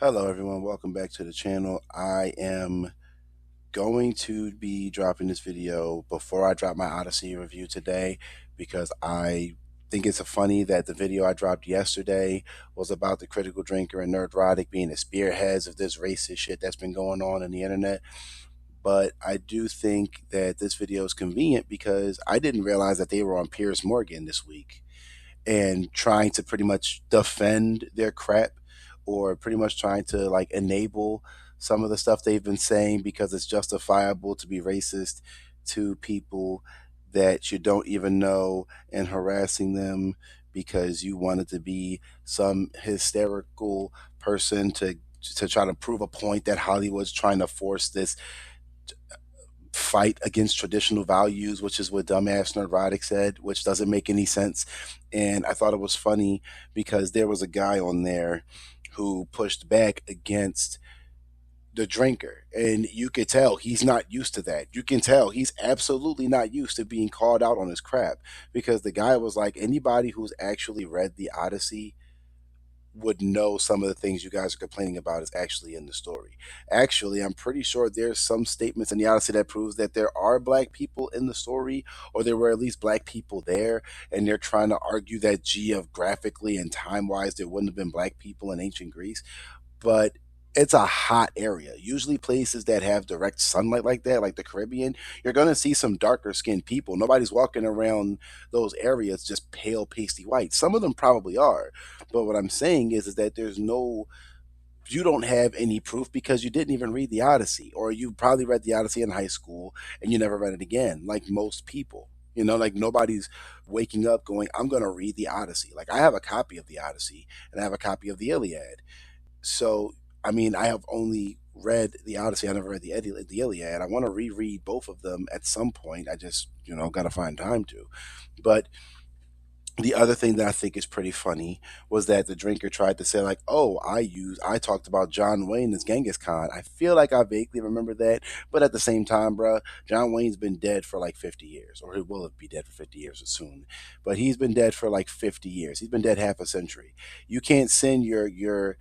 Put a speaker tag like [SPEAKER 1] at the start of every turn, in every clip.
[SPEAKER 1] Hello, everyone. Welcome back to the channel. I am going to be dropping this video before I drop my Odyssey review today because I think it's funny that the video I dropped yesterday was about the critical drinker and nerdrotic being the spearheads of this racist shit that's been going on in the internet. But I do think that this video is convenient because I didn't realize that they were on Piers Morgan this week and trying to pretty much defend their crap or pretty much trying to like enable some of the stuff they've been saying because it's justifiable to be racist to people that you don't even know and harassing them because you wanted to be some hysterical person to try to prove a point that Hollywood's trying to force this fight against traditional values, which is what dumbass Nerdrotic said, which doesn't make any sense. And I thought it was funny because there was a guy on there who pushed back against the drinker, and you could tell he's not used to that. You can tell he's absolutely not used to being called out on his crap because the guy was like, anybody who's actually read the Odyssey would know some of the things you guys are complaining about is actually in the story. Actually, I'm pretty sure there's some statements in the Odyssey that proves that there are black people in the story, or there were at least black people there, and they're trying to argue that geographically and time-wise there wouldn't have been black people in ancient Greece. But it's a hot area. Usually places that have direct sunlight like that, like the Caribbean, you're going to see some darker skinned people. Nobody's walking around those areas just pale, pasty white. Some of them probably are. But what I'm saying is that you don't have any proof because you didn't even read the Odyssey, or you probably read the Odyssey in high school and you never read it again, like most people. Like nobody's waking up going, I'm going to read the Odyssey. Like I have a copy of the Odyssey and I have a copy of the Iliad. So, I mean, I have only read the Odyssey. I never read the Iliad. I want to reread both of them at some point. I just, got to find time to. But the other thing that I think is pretty funny was that the drinker tried to say like, "Oh, I talked about John Wayne as Genghis Khan." I feel like I vaguely remember that, but at the same time, bruh, John Wayne's been dead for like 50 years, or he will be dead for 50 years soon. But he's been dead for like 50 years. He's been dead half a century. You can't send your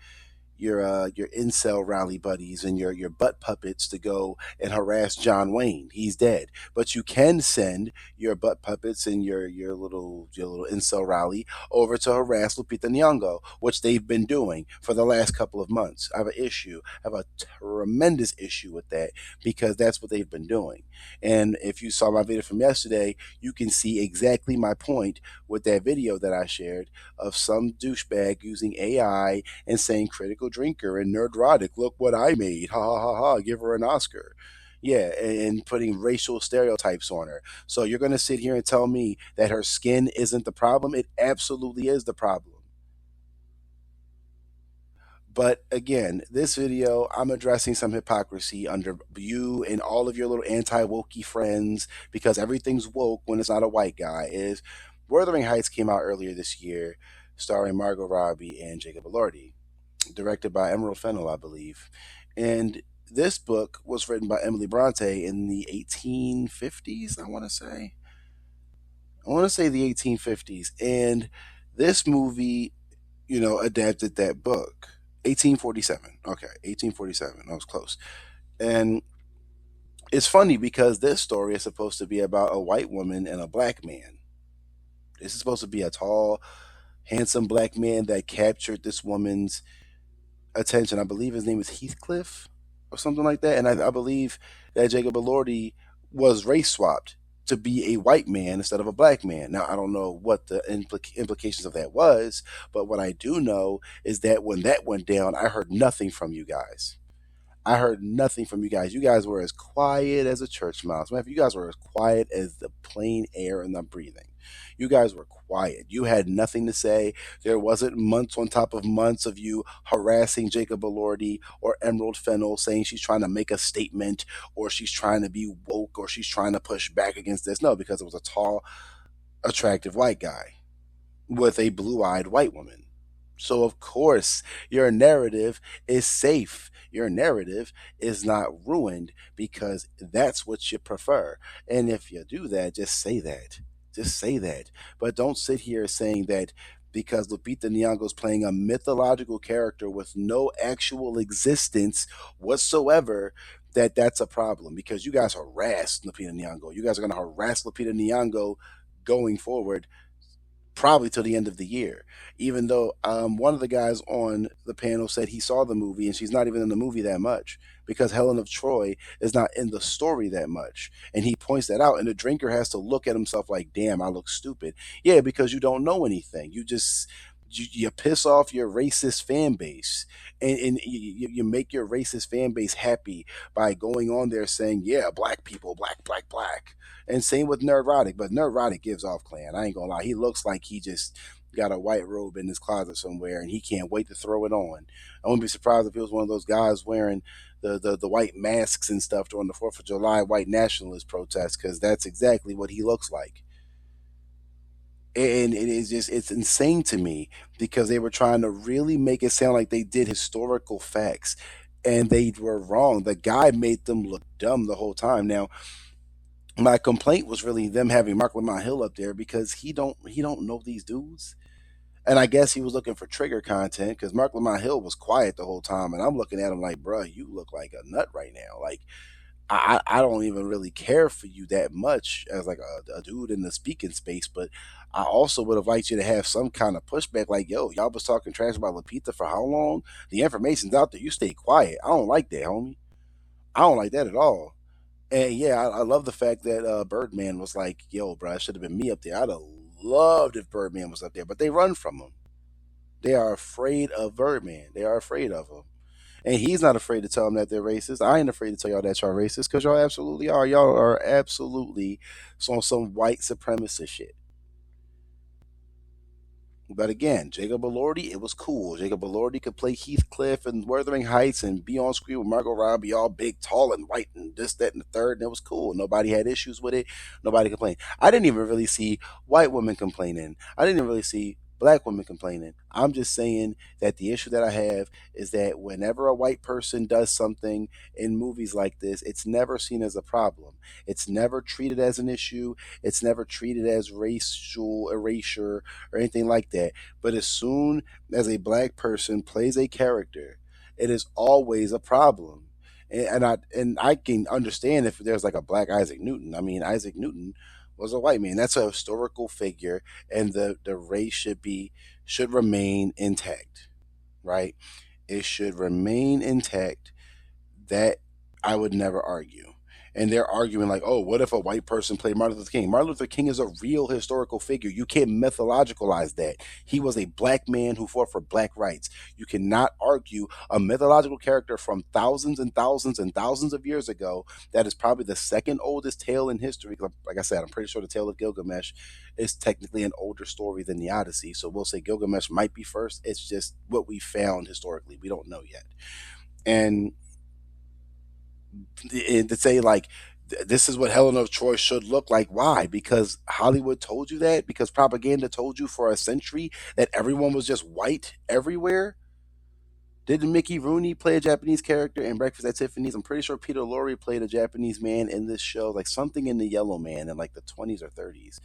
[SPEAKER 1] incel rally buddies and your butt puppets to go and harass John Wayne. He's dead. But you can send your butt puppets and your little incel rally over to harass Lupita Nyong'o, which they've been doing for the last couple of months. I have a tremendous issue with that because that's what they've been doing. And if you saw my video from yesterday, you can see exactly my point with that video that I shared of some douchebag using AI and saying critical drinker and nerdrotic, look what I made, ha ha ha ha, give her an Oscar. Yeah, and putting racial stereotypes on her. So you're going to sit here and tell me that her skin isn't the problem? It absolutely is the problem. But again, this video, I'm addressing some hypocrisy under you and all of your little anti-wokey friends because everything's woke when it's not a white guy. Is Wuthering Heights came out earlier this year, starring Margot Robbie and Jacob Elordi, directed by Emerald Fennell, I believe. And this book was written by Emily Bronte in the 1850s, I want to say. I want to say the 1850s. And this movie, adapted that book. 1847. Okay, 1847. I was close. And it's funny because this story is supposed to be about a white woman and a black man. This is supposed to be a tall, handsome black man that captured this woman's attention. I believe his name is Heathcliff or something like that. And I believe that Jacob Elordi was race swapped to be a white man instead of a black man. Now, I don't know what the implications of that was, but what I do know is that when that went down, I heard nothing from you guys. I heard nothing from you guys. You guys were as quiet as a church mouse. Man, you guys were as quiet as the plain air and the breathing. You guys were quiet. You had nothing to say. There wasn't months on top of months of you harassing Jacob Elordi or Emerald Fennell saying she's trying to make a statement or she's trying to be woke or she's trying to push back against this. No, because it was a tall, attractive white guy with a blue eyed white woman. So, of course, your narrative is safe. Your narrative is not ruined because that's what you prefer. And if you do that, just say that. Just say that. But don't sit here saying that because Lupita Nyong'o is playing a mythological character with no actual existence whatsoever, that's a problem because you guys harassed Lupita Nyong'o. You guys are going to harass Lupita Nyong'o going forward, probably till the end of the year. Even though one of the guys on the panel said he saw the movie and she's not even in the movie that much because Helen of Troy is not in the story that much. And he points that out, and the drinker has to look at himself like, damn, I look stupid. Yeah, because you don't know anything. You piss off your racist fan base, and you make your racist fan base happy by going on there saying, yeah, black people, black, black, black. And same with Nerdrotic, but Nerdrotic gives off clan. I ain't gonna lie. He looks like he just got a white robe in his closet somewhere and he can't wait to throw it on. I wouldn't be surprised if he was one of those guys wearing the white masks and stuff during the 4th of July white nationalist protests, because that's exactly what he looks like. And it is just, it's insane to me because they were trying to really make it sound like they did historical facts, and they were wrong. The guy made them look dumb the whole time. Now, my complaint was really them having Mark Lamont Hill up there because he don't know these dudes. And I guess he was looking for trigger content because Mark Lamont Hill was quiet the whole time, and I'm looking at him like, bruh, you look like a nut right now. Like, I don't even really care for you that much as like a dude in the speaking space, but I also would have liked you to have some kind of pushback. Like, yo, y'all was talking trash about Lupita for how long? The information's out there. You stay quiet. I don't like that, homie. I don't like that at all. And yeah, I love the fact that Birdman was like, "Yo, bro, it should have been me up there." I'd have loved if Birdman was up there, but they run from him. They are afraid of Birdman. They are afraid of him, and he's not afraid to tell them that they're racist. I ain't afraid to tell y'all that y'all racist because y'all absolutely are. Y'all are absolutely on some white supremacist shit. But again, Jacob Elordi, it was cool. Jacob Elordi could play Heathcliff and Wuthering Heights and be on screen with Margot Robbie, all big, tall, and white, and this, that, and the third, and it was cool. Nobody had issues with it. Nobody complained. I didn't even really see white women complaining. I didn't even really see black women complaining. I'm just saying that the issue that I have is that whenever a white person does something in movies like this, it's never seen as a problem. It's never treated as an issue. It's never treated as racial erasure or anything like that. But as soon as a black person plays a character, it is always a problem. And I can understand if there's like a black Isaac Newton. I mean, Isaac Newton was a white man. That's a historical figure, and the race should remain intact, right? It should remain intact. That I would never argue. And they're arguing like, oh, what if a white person played Martin Luther King? Martin Luther King is a real historical figure. You can't mythologicalize that. He was a black man who fought for black rights. You cannot argue a mythological character from thousands and thousands and thousands of years ago that is probably the second oldest tale in history. Like I said, I'm pretty sure the tale of Gilgamesh is technically an older story than the Odyssey. So we'll say Gilgamesh might be first. It's just what we found historically. We don't know yet. And to say like this is what Helen of Troy should look like. Why? Because Hollywood told you that? Because propaganda told you for a century that everyone was just white everywhere? Didn't Mickey Rooney play a Japanese character in Breakfast at Tiffany's? I'm pretty sure Peter Lorre played a Japanese man in this show, like something in the Yellow Man in like the 20s or 30s,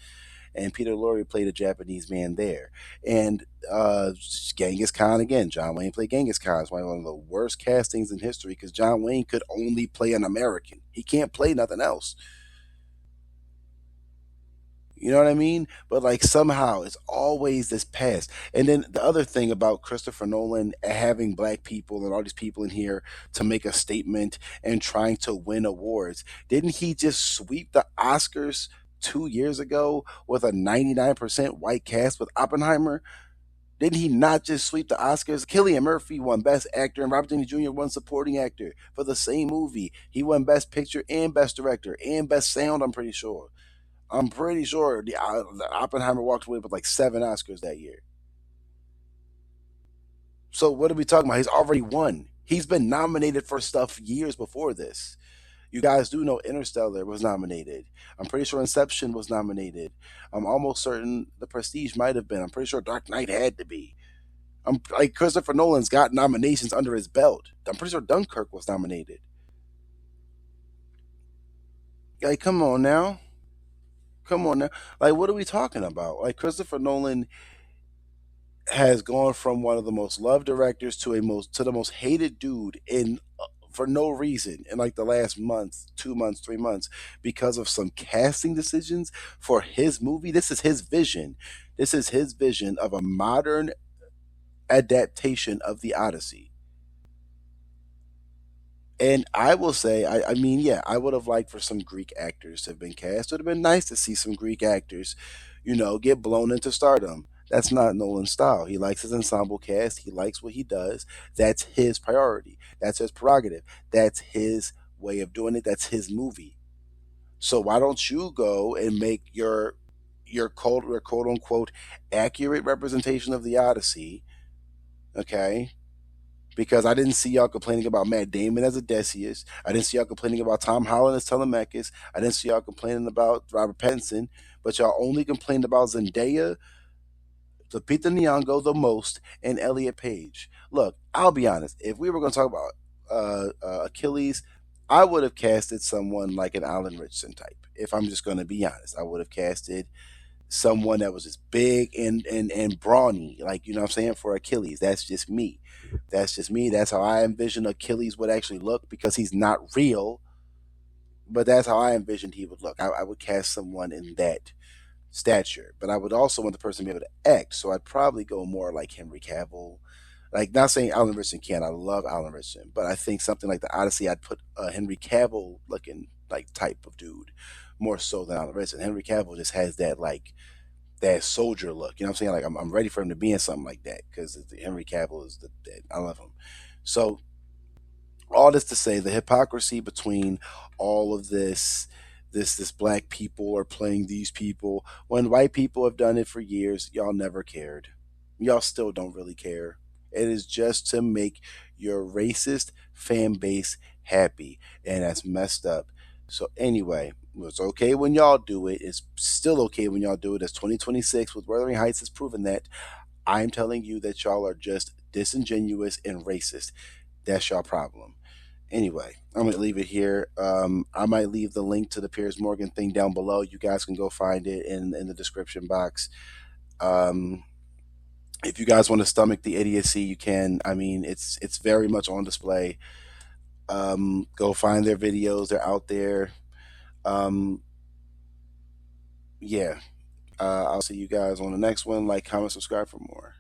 [SPEAKER 1] and Peter Lorre played a Japanese man there. And Genghis Khan again. John Wayne played Genghis Khan. It's one of the worst castings in history because John Wayne could only play an American. He can't play nothing else. You know what I mean? But like somehow it's always this past. And then the other thing about Christopher Nolan having black people and all these people in here to make a statement and trying to win awards, didn't he just sweep the Oscars 2 years ago with a 99% white cast with Oppenheimer? Didn't he not just sweep the Oscars? Killian Murphy won Best Actor and Robert Downey Jr. won Supporting Actor for the same movie. He won Best Picture and Best Director and Best Sound, I'm pretty sure. I'm pretty sure the Oppenheimer walked away with like 7 Oscars that year. So what are we talking about? He's already won. He's been nominated for stuff years before this. You guys do know Interstellar was nominated. I'm pretty sure Inception was nominated. I'm almost certain The Prestige might have been. I'm pretty sure Dark Knight had to be. I'm like Christopher Nolan's got nominations under his belt. I'm pretty sure Dunkirk was nominated. Like, come on now. Come on now. Like, what are we talking about? Like, Christopher Nolan has gone from one of the most loved directors to the most hated dude in for no reason in like the last month, 2 months, 3 months, because of some casting decisions for his movie. This is his vision. This is his vision of a modern adaptation of the Odyssey. And I will say, I mean, yeah, I would have liked for some Greek actors to have been cast. It would have been nice to see some Greek actors, get blown into stardom. That's not Nolan's style. He likes his ensemble cast. He likes what he does. That's his priority. That's his prerogative. That's his way of doing it. That's his movie. So why don't you go and make your quote unquote accurate representation of the Odyssey? Okay, because I didn't see y'all complaining about Matt Damon as Odysseus. I didn't see y'all complaining about Tom Holland as Telemachus. I didn't see y'all complaining about Robert Pattinson, but y'all only complained about Zendaya, Lupita Nyong'o the most, and Elliot Page. Look, I'll be honest. If we were going to talk about Achilles, I would have casted someone like an Alan Richardson type. If I'm just going to be honest, I would have casted someone that was just big and brawny, like what I'm saying, for Achilles. That's just me. That's just me. That's how I envision Achilles would actually look because he's not real, but that's how I envisioned he would look. I would cast someone in that stature, but I would also want the person to be able to act. So I'd probably go more like Henry Cavill. Like, not saying Alan Richardson can't. I love Alan Richardson, but I think something like the Odyssey, I'd put a Henry Cavill looking like type of dude more so than Alan Richardson. Henry Cavill just has that soldier look. You know what I'm saying? Like, I'm ready for him to be in something like that because Henry Cavill is I love him. So all this to say, the hypocrisy between all of this black people are playing these people when white people have done it for years. Y'all never cared. Y'all still don't really care. It is just to make your racist fan base happy, and that's messed up. So anyway, it's okay when y'all do it. It's still okay when y'all do it. As 2026 with Wuthering Heights has proven that. I'm telling you that y'all are just disingenuous and racist. That's y'all problem. Anyway, I'm gonna leave it here. I might leave the link to the Piers Morgan thing down below. You guys can go find it in the description box. Um, if you guys want to stomach the idiocy, you can. I mean, it's very much on display. Go find their videos; they're out there. Um, yeah, I'll see you guys on the next one. Like, comment, subscribe for more.